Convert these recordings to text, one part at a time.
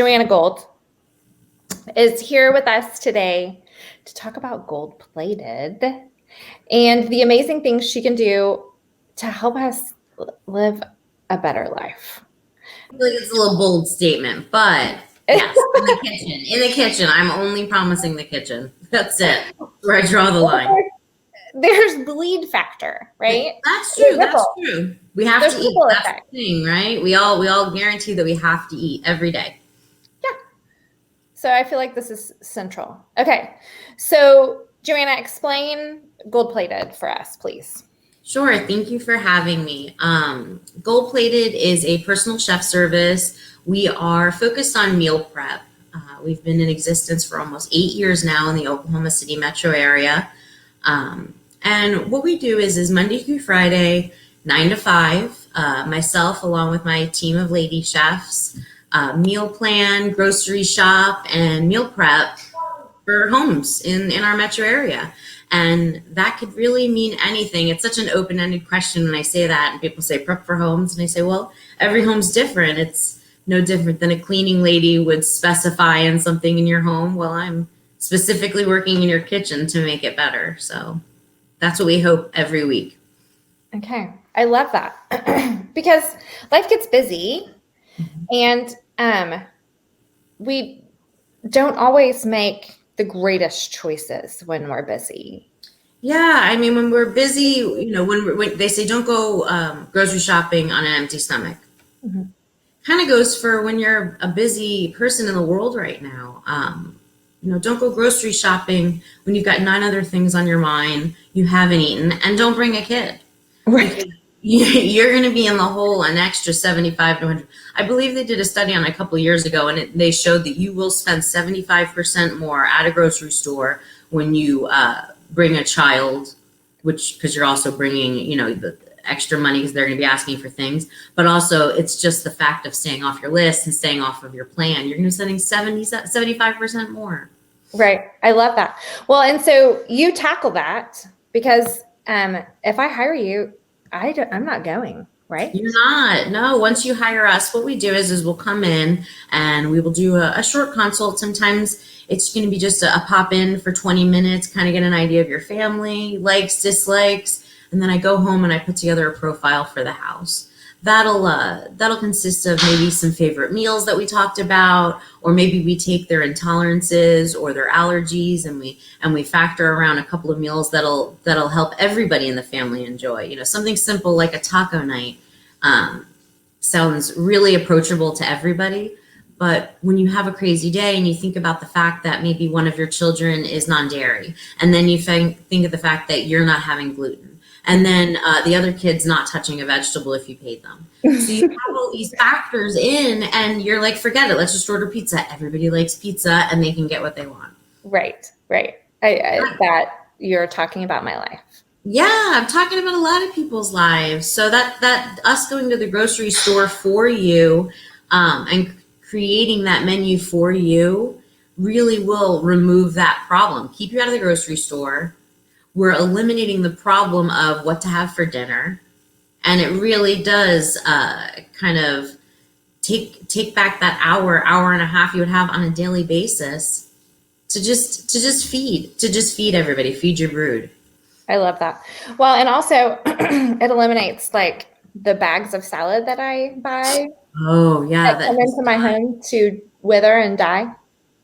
Joanna Gold is here with us today to talk about gold plated and the amazing things she can do to help us live a better life. I feel like it's a little bold statement, but yes, in the kitchen. I'm only promising the kitchen. That's it. Where I draw the line. There's bleed factor, right? That's true. That's true. We have to eat. That's effect. the thing, right? We all guarantee that we have to eat every day. Yeah. So I feel like this is central. Okay. So Joanna, explain gold plated for us, please. Sure. Thank you for having me. Gold Plated is a personal chef service. We are focused on meal prep. We've been in existence for almost 8 years now in the Oklahoma City metro area. And what we do is Monday through Friday, 9 to 5, myself along with my team of lady chefs, meal plan, grocery shop, and meal prep for homes in our metro area. And that could really mean anything. It's such an open-ended question when I say that, and people say prep for homes, and I say, well, every home's different. It's no different than a cleaning lady would specify in something in your home. Well, I'm specifically working in your kitchen to make it better. So that's what we hope every week. Okay. I love that because life gets busy and we don't always make the greatest choices when we're busy. Yeah, I mean, when we're busy, when they say don't go grocery shopping on an empty stomach, kind of goes for when you're a busy person in the world right now. Don't go grocery shopping when you've got 9 other things on your mind you haven't eaten, and don't bring a kid. Right. You're going to be in the hole an extra 75 to 100. I believe they did a study on a couple of years ago, and they showed that you will spend 75% more at a grocery store when you bring a child, because you're also bringing, the extra money because they're going to be asking for things. But also, it's just the fact of staying off your list and staying off of your plan. You're going to be spending 75% more. Right. I love that. Well, and so you tackle that because if I hire you, I'm not going, right? You're not. No, once you hire us, what we do is we'll come in and we will do a short consult. Sometimes it's going to be just a pop in for 20 minutes, kind of get an idea of your family, likes, dislikes. And then I go home and I put together a profile for the house. That'll consist of maybe some favorite meals that we talked about, or maybe we take their intolerances or their allergies and we factor around a couple of meals that'll help everybody in the family enjoy. Something simple like a taco night sounds really approachable to everybody. But when you have a crazy day and you think about the fact that maybe one of your children is non-dairy, and then you think of the fact that you're not having gluten, and then the other kid's not touching a vegetable if you paid them. So you have all these factors in, and you're like, forget it. Let's just order pizza. Everybody likes pizza, and they can get what they want. Right. That you're talking about my life. Yeah, I'm talking about a lot of people's lives. So that us going to the grocery store for you and creating that menu for you really will remove that problem. Keep you out of the grocery store. We're eliminating the problem of what to have for dinner. And it really does kind of take back that hour and a half you would have on a daily basis to just feed everybody, feed your brood. I love that. Well, and also it eliminates like the bags of salad that I buy. Oh yeah. That come into my home to wither and die.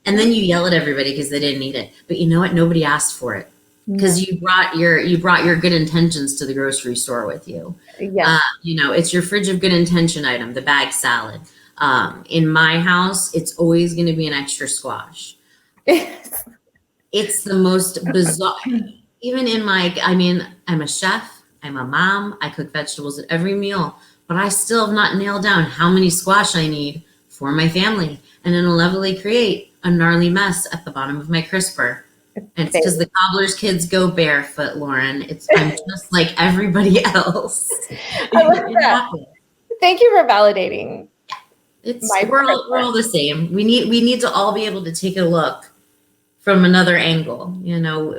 And then you yell at everybody because they didn't eat it. But you know what? Nobody asked for it. Because you brought your good intentions to the grocery store with you. Yeah. It's your fridge of good intention item, the bag salad. In my house, it's always going to be an extra squash. It's the most bizarre. Even I'm a chef, I'm a mom, I cook vegetables at every meal, but I still have not nailed down how many squash I need for my family. And it'll inevitably create a gnarly mess at the bottom of my crisper. And it's because the cobbler's kids go barefoot, Lauren. I'm just like everybody else. I love that. Thank you for validating. We're all the same. We need to all be able to take a look from another angle.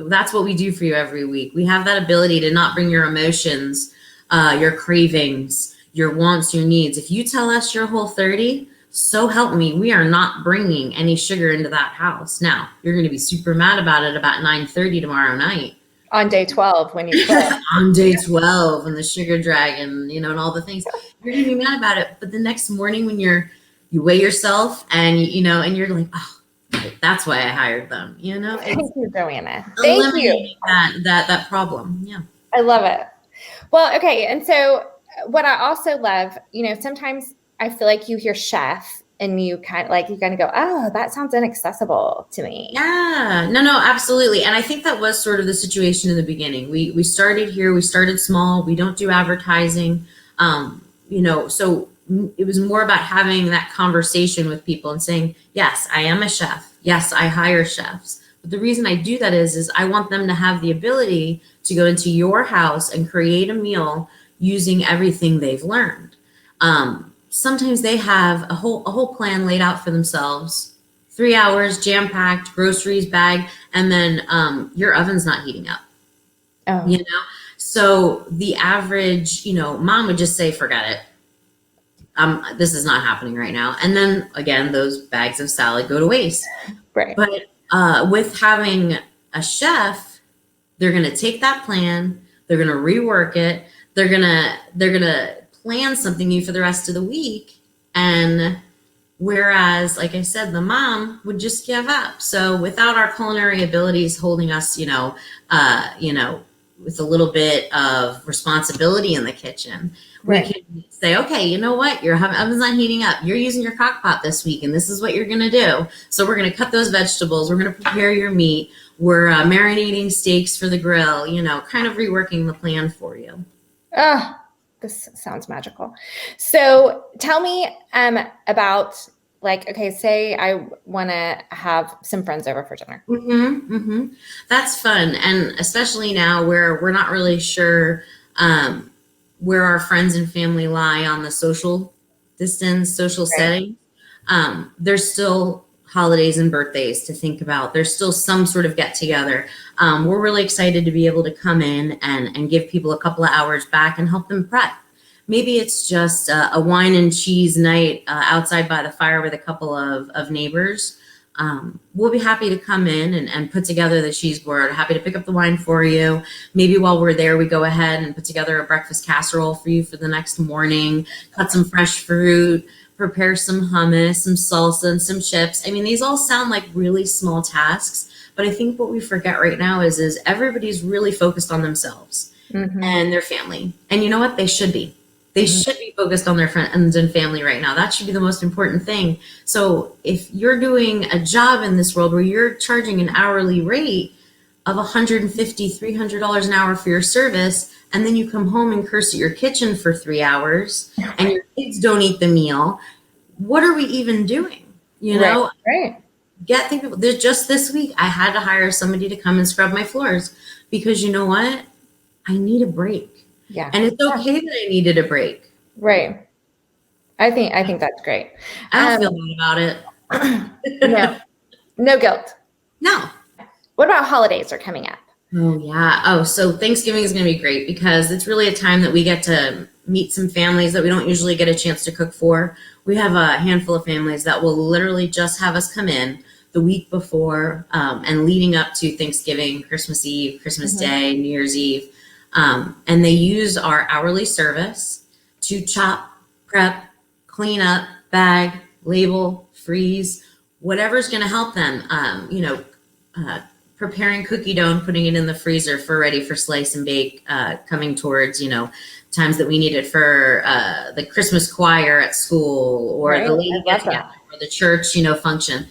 That's what we do for you every week. We have that ability to not bring your emotions, your cravings, your wants, your needs. If you tell us your Whole 30, So help me, we are not bringing any sugar into that house. Now, you're going to be super mad about it about 9:30 tomorrow night. On day 12 when you quit. On day 12 and the sugar dragon, and all the things. You're going to be mad about it. But the next morning when you weigh yourself and, and you're like, oh, that's why I hired them, Thank you, Joanna. Thank you. Eliminating that problem. Yeah. I love it. Well, okay. And so what I also love, sometimes I feel like you hear chef and you kind of go, oh, that sounds inaccessible to me. Yeah, no, absolutely. And I think that was sort of the situation in the beginning. We started here, we started small, we don't do advertising. So it was more about having that conversation with people and saying, yes, I am a chef. Yes, I hire chefs. But the reason I do that is I want them to have the ability to go into your house and create a meal using everything they've learned. Sometimes they have a whole plan laid out for themselves, 3 hours, jam-packed, groceries, bag, and then your oven's not heating up. Oh. So the average, mom would just say, forget it. This is not happening right now. And then again, those bags of salad go to waste. Right. But with having a chef, they're going to take that plan, they're going to rework it, they're going to plan something new for the rest of the week. And whereas, like I said, the mom would just give up. So without our culinary abilities holding us, with a little bit of responsibility in the kitchen, right. We can say, okay, you know what? Your oven's not heating up. You're using your crock pot this week, and this is what you're going to do. So we're going to cut those vegetables. We're going to prepare your meat. We're marinating steaks for the grill, kind of reworking the plan for you. Oh, this sounds magical. So tell me about, say I want to have some friends over for dinner. That's fun. And especially now where we're not really sure where our friends and family lie on the social distance, social setting. There's still holidays and birthdays to think about. There's still some sort of get together. We're really excited to be able to come in and give people a couple of hours back and help them prep. Maybe it's just a wine and cheese night outside by the fire with a couple of neighbors. We'll be happy to come in and put together the cheese board, happy to pick up the wine for you. Maybe while we're there, we go ahead and put together a breakfast casserole for you for the next morning, cut some fresh fruit, prepare some hummus, some salsa, and some chips. I mean, these all sound like really small tasks, but I think what we forget right now is everybody's really focused on themselves and their family. And you know what? They should be. They should be focused on their friends and family right now. That should be the most important thing. So if you're doing a job in this world where you're charging an hourly rate of $150, $300 an hour for your service, and then you come home and curse at your kitchen for 3 hours and your kids don't eat the meal, what are we even doing? Right. Get the people. Just this week, I had to hire somebody to come and scrub my floors because you know what? I need a break. Yeah. And it's okay that I needed a break. Right. I think that's great. I don't feel bad about it. No guilt. No. What about holidays are coming up? Oh, yeah. So Thanksgiving is going to be great because it's really a time that we get to meet some families that we don't usually get a chance to cook for. We have a handful of families that will literally just have us come in the week before and leading up to Thanksgiving, Christmas Eve, Christmas Day, New Year's Eve. And they use our hourly service to chop, prep, clean up, bag, label, freeze, whatever's going to help them, preparing cookie dough and putting it in the freezer for ready for slice and bake, coming towards, times that we need it for the Christmas choir at school or the lady get together or the church, function.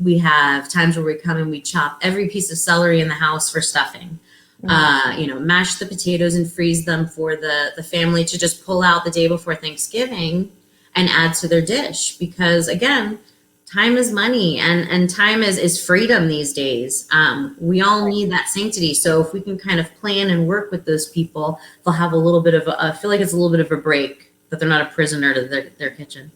We have times where we come and we chop every piece of celery in the house for stuffing. Mash the potatoes and freeze them for the family to just pull out the day before Thanksgiving and add to their dish. Because again, time is money and time is freedom these days. We all need that sanctity. So if we can kind of plan and work with those people, they'll have a little bit of feel like it's a little bit of a break, that they're not a prisoner to their kitchen.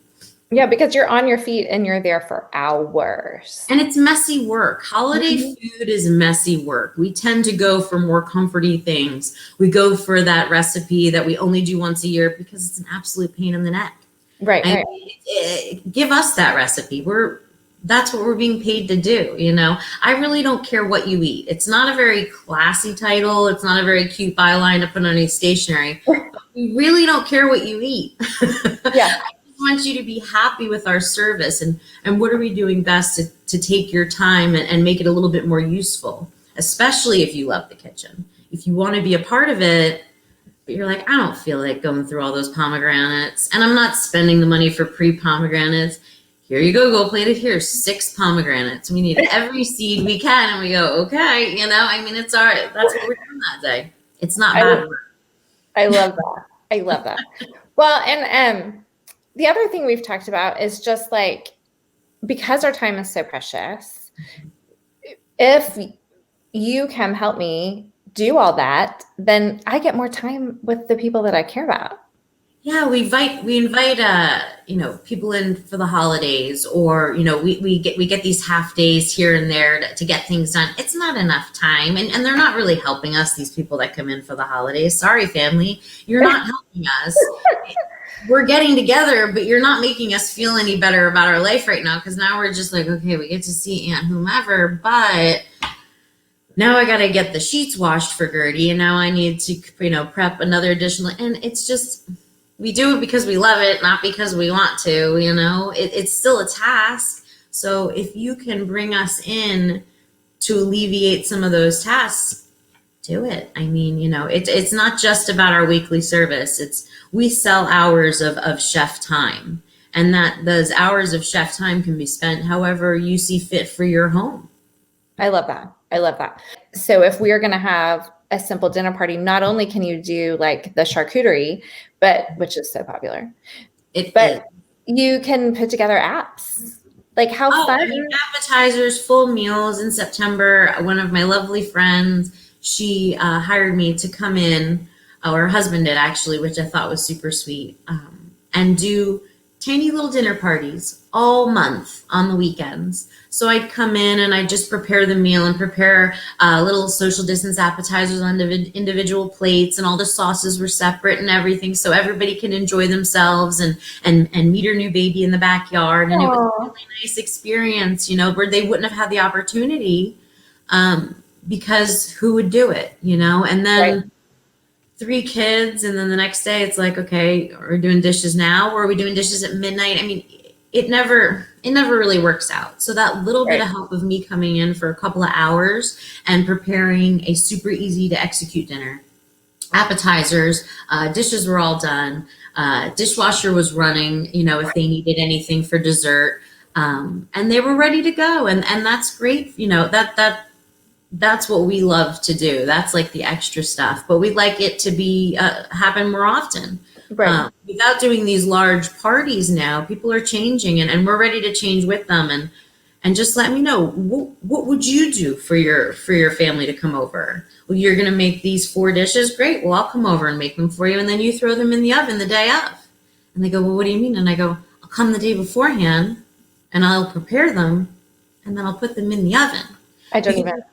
Yeah, because you're on your feet and you're there for hours. And it's messy work. Holiday food is messy work. We tend to go for more comforty things. We go for that recipe that we only do once a year because it's an absolute pain in the neck. Right. Right. Give us that recipe. That's what we're being paid to do. I really don't care what you eat. It's not a very classy title. It's not a very cute byline to put on a stationery. We really don't care what you eat. Yeah. I just want you to be happy with our service, and what are we doing best to take your time and make it a little bit more useful, especially if you love the kitchen. If you want to be a part of it, but you're like, I don't feel like going through all those pomegranates, and I'm not spending the money for pre-pomegranates. Here you go, gold plated. Here's 6 pomegranates. We need every seed we can, and we go, okay, it's all right. That's what we're doing that day. It's not bad work. I love that. I love that. Well, and the other thing we've talked about is just like, because our time is so precious, if you can help me do all that, then I get more time with the people that I care about. Yeah, we invite people in for the holidays, or we get these half days here and there to get things done. It's not enough time, and they're not really helping us, these people that come in for the holidays. Sorry, family, you're not helping us. We're getting together, but you're not making us feel any better about our life right now, because now we're just like, okay, we get to see Aunt whomever, but now I got to get the sheets washed for Gertie, and now I need to prep another additional, and it's just, we do it because we love it, not because we want to. It's still a task. So if you can bring us in to alleviate some of those tasks, do it. It's not just about our weekly service. We sell hours of chef time, and that those hours of chef time can be spent however you see fit for your home. I love that. I love that. So if we are going to have a simple dinner party, not only can you do like the charcuterie, which is so popular, but you can put together apps. Like, how fun. Appetizers, full meals in September. One of my lovely friends, she hired me to come in, or her husband did actually, which I thought was super sweet, and do tiny little dinner parties all month on the weekends. So I'd come in and I'd just prepare the meal and prepare little social distance appetizers on individual plates, and all the sauces were separate and everything, so everybody can enjoy themselves and meet her new baby in the backyard. And It was a really nice experience, where they wouldn't have had the opportunity because who would do it, and then right. 3 kids, and then the next day it's like, okay, are we doing dishes now, or are we doing dishes at midnight? It never really works out. So that little bit of help of me coming in for a couple of hours and preparing a super easy to execute dinner, appetizers, dishes were all done, dishwasher was running, if they needed anything for dessert, and they were ready to go, and that's great. That's what we love to do. That's like the extra stuff, but we'd like it to be happen more often. Right. Without doing these large parties now, people are changing, and we're ready to change with them. And just let me know, what would you do for your family to come over? Well, you're going to make these 4 dishes. Great. Well, I'll come over and make them for you, and then you throw them in the oven the day of. And they go, well, what do you mean? And I go, I'll come the day beforehand, and I'll prepare them, and then I'll put them in the oven.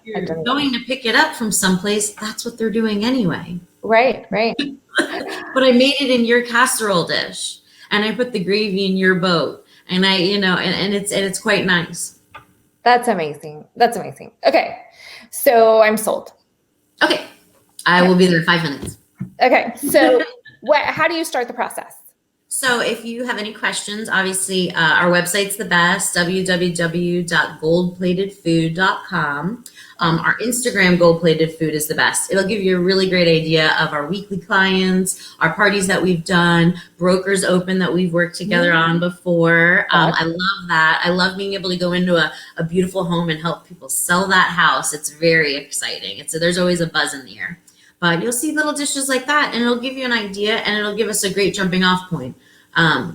You're going to pick it up from someplace, that's what they're doing anyway. Right. But I made it in your casserole dish, and I put the gravy in your boat, and and it's quite nice. That's amazing. Okay, so I'm sold. Okay, I will be there in 5 minutes. Okay, so how do you start the process? So if you have any questions, obviously our website's the best, www.goldplatedfood.com. Our Instagram, Gold Plated Food, is the best. It'll give you a really great idea of our weekly clients, our parties that we've done, brokers open that we've worked together on before. I love that. I love being able to go into a beautiful home and help people sell that house. It's very exciting. There's always a buzz in the air. But you'll see little dishes like that, and it'll give you an idea, and it'll give us a great jumping off point.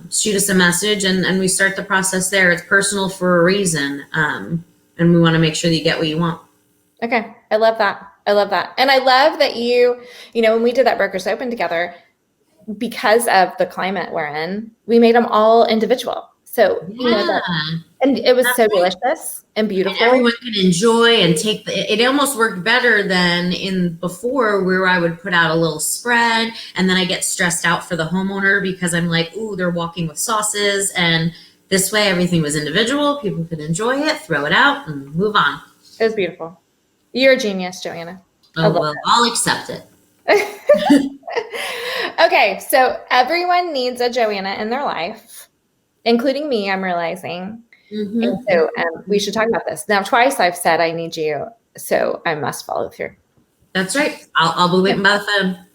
Shoot us a message, and we start the process there. It's personal for a reason, and we want to make sure that you get what you want. Okay. I love that. And I love that when we did that Brokers Open together, because of the climate we're in, we made them all individual. So, Yeah. and it was That's so right. delicious and And beautiful. everyone can enjoy and take it almost worked better than in before where I would put out a little spread and then I get stressed out for the homeowner because I'm like, ooh, they're walking with sauces. And this way everything was individual. People could enjoy it, throw it out and move on. It was beautiful. You're a genius, Joanna. I Oh, love well, I'll accept it. it. Okay, so everyone needs a Joanna in their life, including me, I'm realizing. And Mm-hmm. so we should talk about this. Now, twice I've said I need you, so I must follow through. That's right. I'll be waiting by the phone.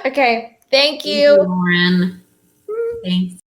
Okay, thank Thank you, you. Lauren. Thanks.